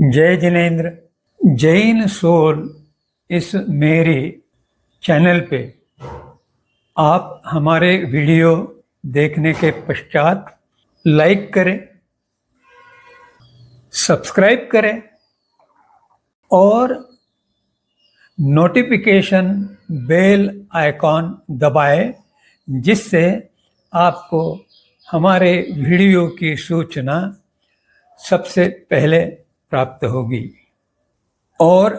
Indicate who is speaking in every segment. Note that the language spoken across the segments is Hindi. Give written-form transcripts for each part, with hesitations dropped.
Speaker 1: जय जिनेन्द्र। जैन सोल इस मेरे चैनल पे आप हमारे वीडियो देखने के पश्चात लाइक करें, सब्सक्राइब करें और नोटिफिकेशन बेल आइकॉन दबाएं, जिससे आपको हमारे वीडियो की सूचना सबसे पहले प्राप्त होगी। और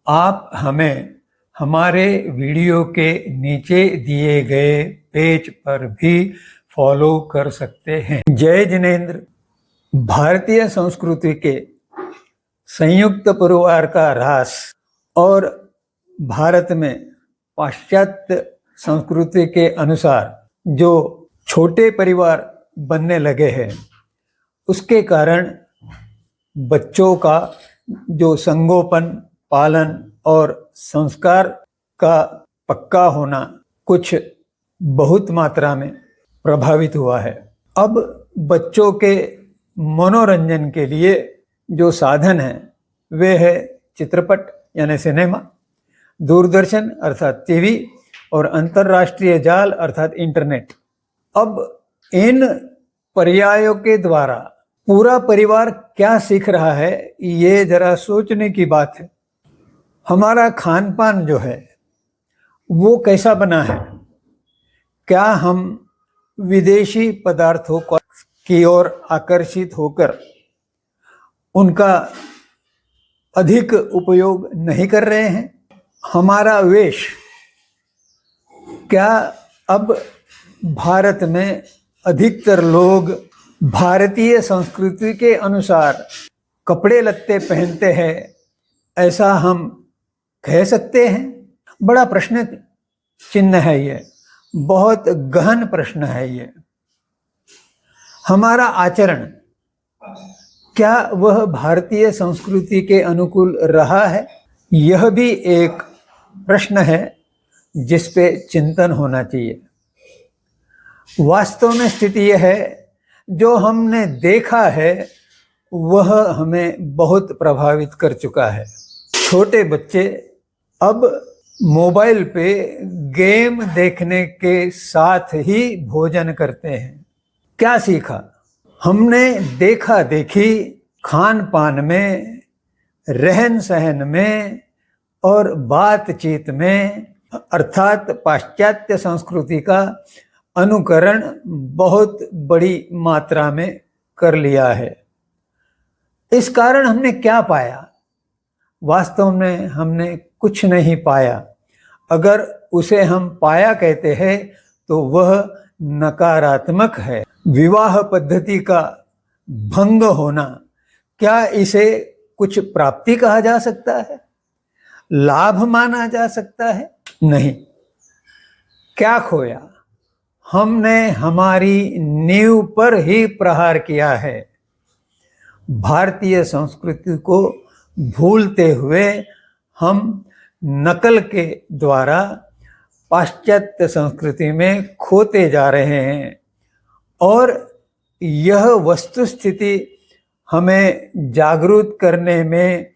Speaker 1: आप हमें हमारे वीडियो के नीचे दिए गए पेज पर भी फॉलो कर सकते हैं। जय जिनेन्द्र। भारतीय संस्कृति के संयुक्त परिवार का ह्रास और भारत में पाश्चात्य संस्कृति के अनुसार जो छोटे परिवार बनने लगे हैं, उसके कारण बच्चों का जो संगोपन, पालन और संस्कार का पक्का होना कुछ बहुत मात्रा में प्रभावित हुआ है। अब बच्चों के मनोरंजन के लिए जो साधन है वे है चित्रपट यानी सिनेमा, दूरदर्शन अर्थात टीवी और अंतर्राष्ट्रीय जाल अर्थात इंटरनेट। अब इन पर्यायों के द्वारा पूरा परिवार क्या सीख रहा है, ये जरा सोचने की बात है। हमारा खान पान जो है वो कैसा बना है? क्या हम विदेशी पदार्थों की ओर आकर्षित होकर उनका अधिक उपयोग नहीं कर रहे हैं? हमारा वेश क्या अब भारत में अधिकतर लोग भारतीय संस्कृति के अनुसार कपड़े लत्ते पहनते हैं, ऐसा हम कह सकते हैं? बड़ा प्रश्न चिन्ह है ये, बहुत गहन प्रश्न है ये। हमारा आचरण क्या वह भारतीय संस्कृति के अनुकूल रहा है? यह भी एक प्रश्न है जिस पे चिंतन होना चाहिए। वास्तव में स्थिति यह है, जो हमने देखा है वह हमें बहुत प्रभावित कर चुका है। छोटे बच्चे अब मोबाइल पे गेम देखने के साथ ही भोजन करते हैं। क्या सीखा? हमने देखा देखी खान पान में, रहन सहन में और बातचीत में अर्थात पाश्चात्य संस्कृति का अनुकरण बहुत बड़ी मात्रा में कर लिया है। इस कारण हमने क्या पाया? वास्तव में हमने कुछ नहीं पाया। अगर उसे हम पाया कहते हैं तो वह नकारात्मक है। विवाह पद्धति का भंग होना, क्या इसे कुछ प्राप्ति कहा जा सकता है? लाभ माना जा सकता है? नहीं। क्या खोया? हमने हमारी नींव पर ही प्रहार किया है। भारतीय संस्कृति को भूलते हुए हम नकल के द्वारा पाश्चात्य संस्कृति में खोते जा रहे हैं और यह वस्तुस्थिति हमें जागरूक करने में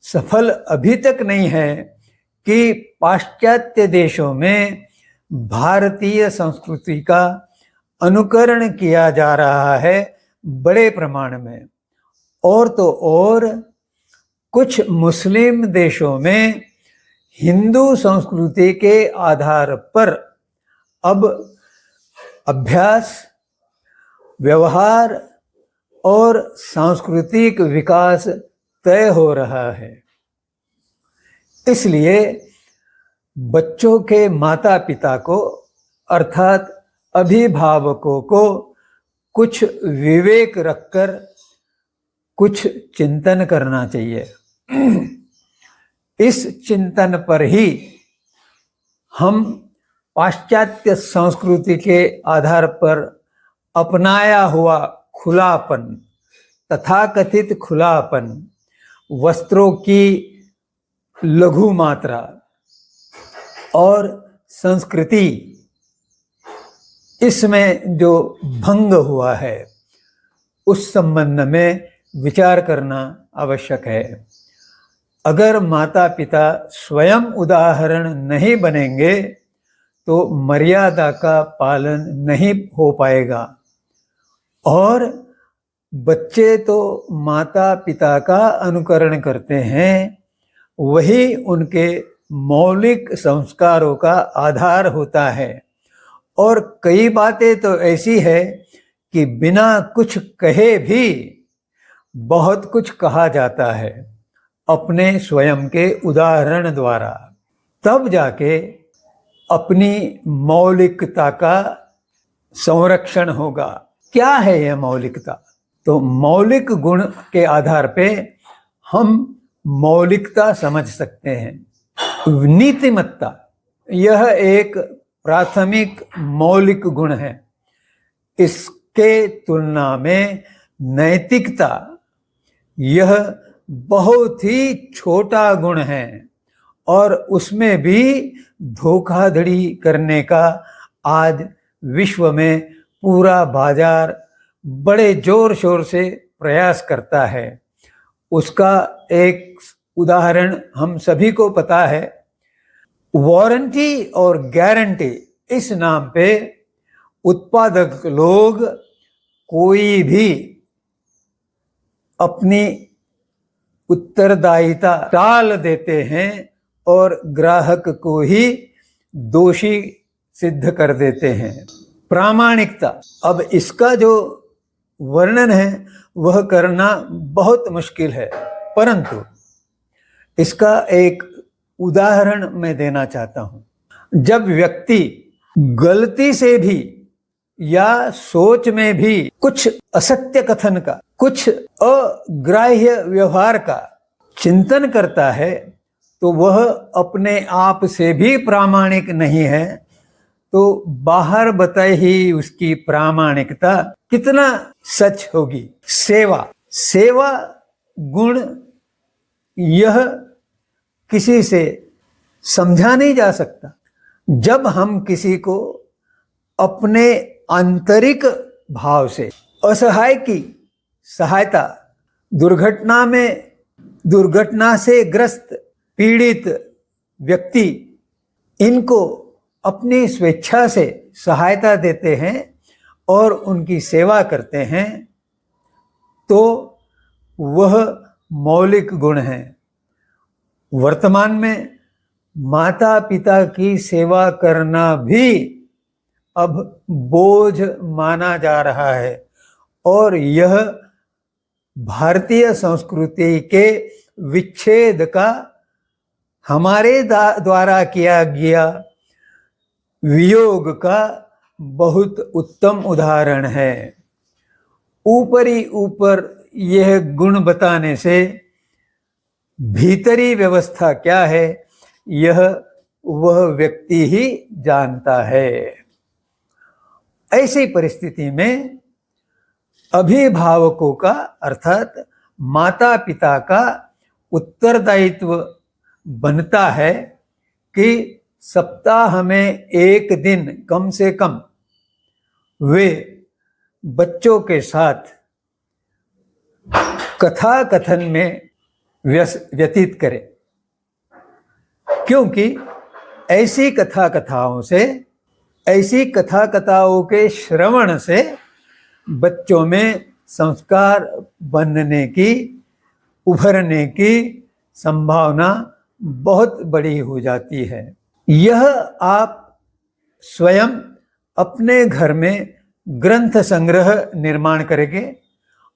Speaker 1: सफल अभी तक नहीं है कि पाश्चात्य देशों में भारतीय संस्कृति का अनुकरण किया जा रहा है बड़े प्रमाण में। और तो और कुछ मुस्लिम देशों में हिंदू संस्कृति के आधार पर अब अभ्यास, व्यवहार और सांस्कृतिक विकास तय हो रहा है। इसलिए बच्चों के माता पिता को अर्थात अभिभावकों को कुछ विवेक रखकर कुछ चिंतन करना चाहिए। इस चिंतन पर ही हम पाश्चात्य संस्कृति के आधार पर अपनाया हुआ खुलापन, तथाकथित खुलापन, वस्त्रों की लघु मात्रा और संस्कृति, इसमें जो भंग हुआ है उस संबंध में विचार करना आवश्यक है। अगर माता पिता स्वयं उदाहरण नहीं बनेंगे तो मर्यादा का पालन नहीं हो पाएगा, और बच्चे तो माता पिता का अनुकरण करते हैं, वही उनके मौलिक संस्कारों का आधार होता है। और कई बातें तो ऐसी है कि बिना कुछ कहे भी बहुत कुछ कहा जाता है अपने स्वयं के उदाहरण द्वारा, तब जाके अपनी मौलिकता का संरक्षण होगा। क्या है यह मौलिकता? तो मौलिक गुण के आधार पे हम मौलिकता समझ सकते हैं। नीतिमत्ता यह एक प्राथमिक मौलिक गुण है। इसके तुलना में नैतिकता यह बहुत ही छोटा गुण है, और उसमें भी धोखाधड़ी करने का आज विश्व में पूरा बाजार बड़े जोर शोर से प्रयास करता है। उसका एक उदाहरण हम सभी को पता है। वारंटी और गारंटी इस नाम पे उत्पादक लोग कोई भी अपनी उत्तरदायिता टाल देते हैं और ग्राहक को ही दोषी सिद्ध कर देते हैं। प्रामाणिकता, अब इसका जो वर्णन है वह करना बहुत मुश्किल है, परंतु इसका एक उदाहरण मैं देना चाहता हूं। जब व्यक्ति गलती से भी या सोच में भी कुछ असत्य कथन का, कुछ अग्राह्य व्यवहार का चिंतन करता है, तो वह अपने आप से भी प्रामाणिक नहीं है, तो बाहर बताई ही उसकी प्रामाणिकता कितना सच होगी। सेवा गुण यह किसी से समझा नहीं जा सकता। जब हम किसी को अपने आंतरिक भाव से असहाय की सहायता, दुर्घटना से ग्रस्त पीड़ित व्यक्ति, इनको अपनी स्वेच्छा से सहायता देते हैं और उनकी सेवा करते हैं, तो वह मौलिक गुण है। वर्तमान में माता पिता की सेवा करना भी अब बोझ माना जा रहा है, और यह भारतीय संस्कृति के विच्छेद का हमारे द्वारा किया गया वियोग का बहुत उत्तम उदाहरण है। ऊपर यह गुण बताने से भीतरी व्यवस्था क्या है यह वह व्यक्ति ही जानता है। ऐसी परिस्थिति में अभिभावकों का अर्थात माता पिता का उत्तरदायित्व बनता है कि सप्ताह में एक दिन कम से कम वे बच्चों के साथ कथा कथन में व्यतीत करें, क्योंकि ऐसी कथाओं के श्रवण से बच्चों में संस्कार बनने की, उभरने की संभावना बहुत बड़ी हो जाती है। यह आप स्वयं अपने घर में ग्रंथ संग्रह निर्माण करेंगे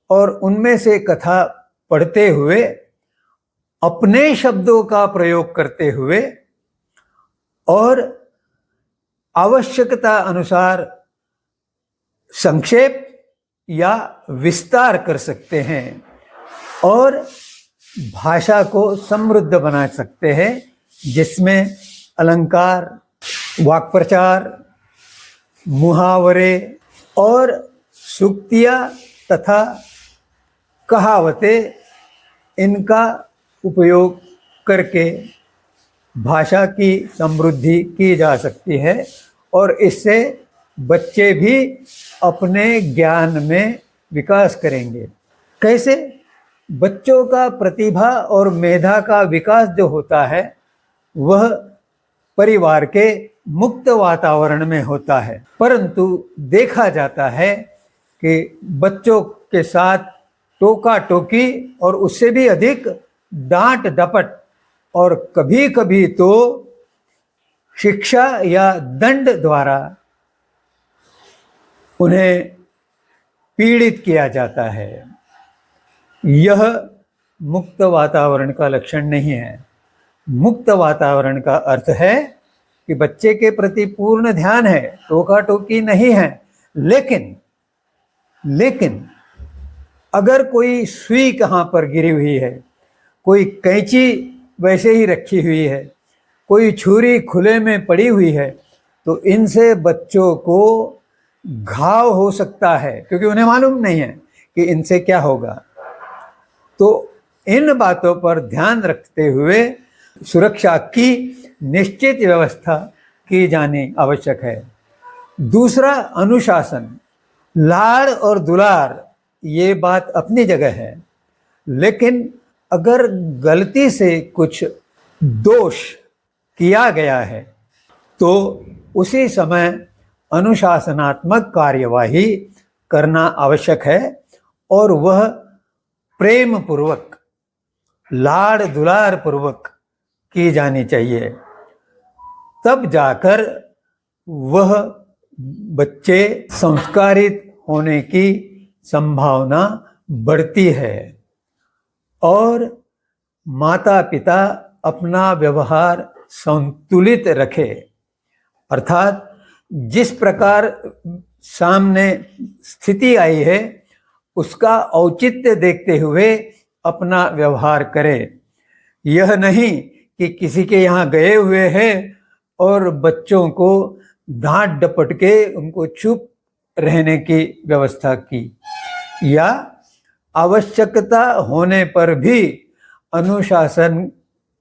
Speaker 1: और उनमें से कथा पढ़ते हुए, अपने शब्दों का प्रयोग करते हुए और आवश्यकता अनुसार संक्षेप या विस्तार कर सकते हैं और भाषा को समृद्ध बना सकते हैं, जिसमें अलंकार, वाक्प्रचार, मुहावरे और सूक्तियाँ तथा कहावतें, इनका उपयोग करके भाषा की समृद्धि की जा सकती है और इससे बच्चे भी अपने ज्ञान में विकास करेंगे। कैसे? बच्चों का प्रतिभा और मेधा का विकास जो होता है वह परिवार के मुक्त वातावरण में होता है, परंतु देखा जाता है कि बच्चों के साथ टोका टोकी और उससे भी अधिक डांट डपट और कभी कभी तो शिक्षा या दंड द्वारा उन्हें पीड़ित किया जाता है। यह मुक्त वातावरण का लक्षण नहीं है। मुक्त वातावरण का अर्थ है कि बच्चे के प्रति पूर्ण ध्यान है, टोका टोकी नहीं है, लेकिन अगर कोई सुई कहाँ पर गिरी हुई है, कोई कैंची वैसे ही रखी हुई है, कोई छुरी खुले में पड़ी हुई है, तो इनसे बच्चों को घाव हो सकता है, क्योंकि उन्हें मालूम नहीं है कि इनसे क्या होगा। तो इन बातों पर ध्यान रखते हुए सुरक्षा की निश्चित व्यवस्था की जानी आवश्यक है। दूसरा, अनुशासन। लाड़ और दुलार ये बात अपनी जगह है, लेकिन अगर गलती से कुछ दोष किया गया है तो उसी समय अनुशासनात्मक कार्यवाही करना आवश्यक है, और वह प्रेम पूर्वक, लाड़ दुलार पूर्वक की जानी चाहिए। तब जाकर वह बच्चे संस्कारित होने की संभावना बढ़ती है और माता पिता अपना व्यवहार संतुलित रखे, अर्थात जिस प्रकार सामने स्थिति आई है उसका औचित्य देखते हुए अपना व्यवहार करे। यह नहीं कि किसी के यहाँ गए हुए हैं और बच्चों को डांट डपट के उनको चुप रहने की व्यवस्था की, या आवश्यकता होने पर भी अनुशासन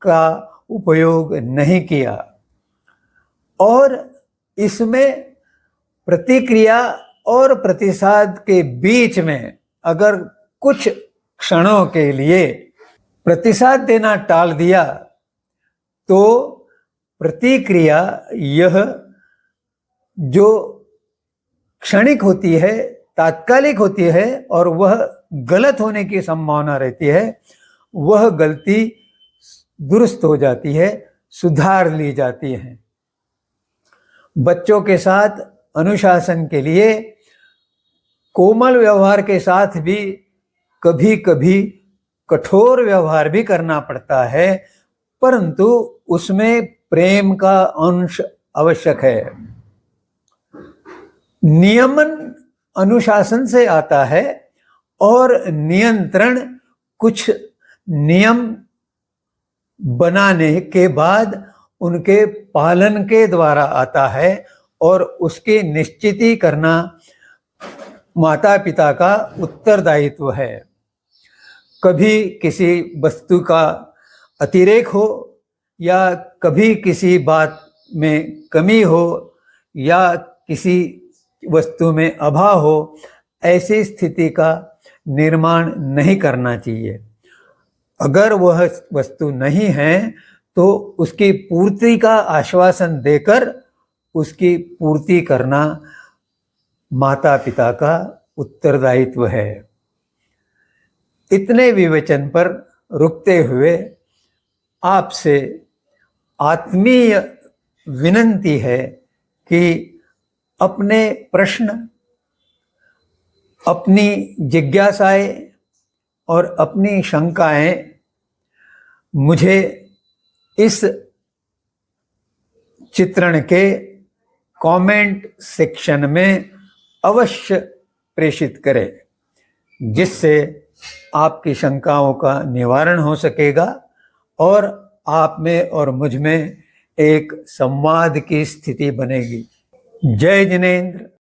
Speaker 1: का उपयोग नहीं किया। और इसमें प्रतिक्रिया और प्रतिसाद के बीच में अगर कुछ क्षणों के लिए प्रतिसाद देना टाल दिया तो प्रतिक्रिया यह जो क्षणिक होती है, तात्कालिक होती है और वह गलत होने की संभावना रहती है, वह गलती दुरुस्त हो जाती है, सुधार ली जाती है। बच्चों के साथ अनुशासन के लिए कोमल व्यवहार के साथ भी कभी कभी कठोर व्यवहार भी करना पड़ता है, परंतु उसमें प्रेम का अंश आवश्यक है। नियमन अनुशासन से आता है और नियंत्रण कुछ नियम बनाने के बाद उनके पालन के द्वारा आता है, और उसकी निश्चिती करना माता पिता का उत्तरदायित्व है। कभी किसी वस्तु का अतिरेक हो या कभी किसी बात में कमी हो या किसी वस्तु में अभाव हो, ऐसी स्थिति का निर्माण नहीं करना चाहिए। अगर वह वस्तु नहीं है तो उसकी पूर्ति का आश्वासन देकर उसकी पूर्ति करना माता पिता का उत्तरदायित्व है। इतने विवेचन पर रुकते हुए आपसे आत्मीय विनंती है कि अपने प्रश्न, अपनी जिज्ञासाएं और अपनी शंकाएं मुझे इस चित्रण के कमेंट सेक्शन में अवश्य प्रेषित करें, जिससे आपकी शंकाओं का निवारण हो सकेगा और आप में और मुझ में एक संवाद की स्थिति बनेगी। जय जिनेंद्र।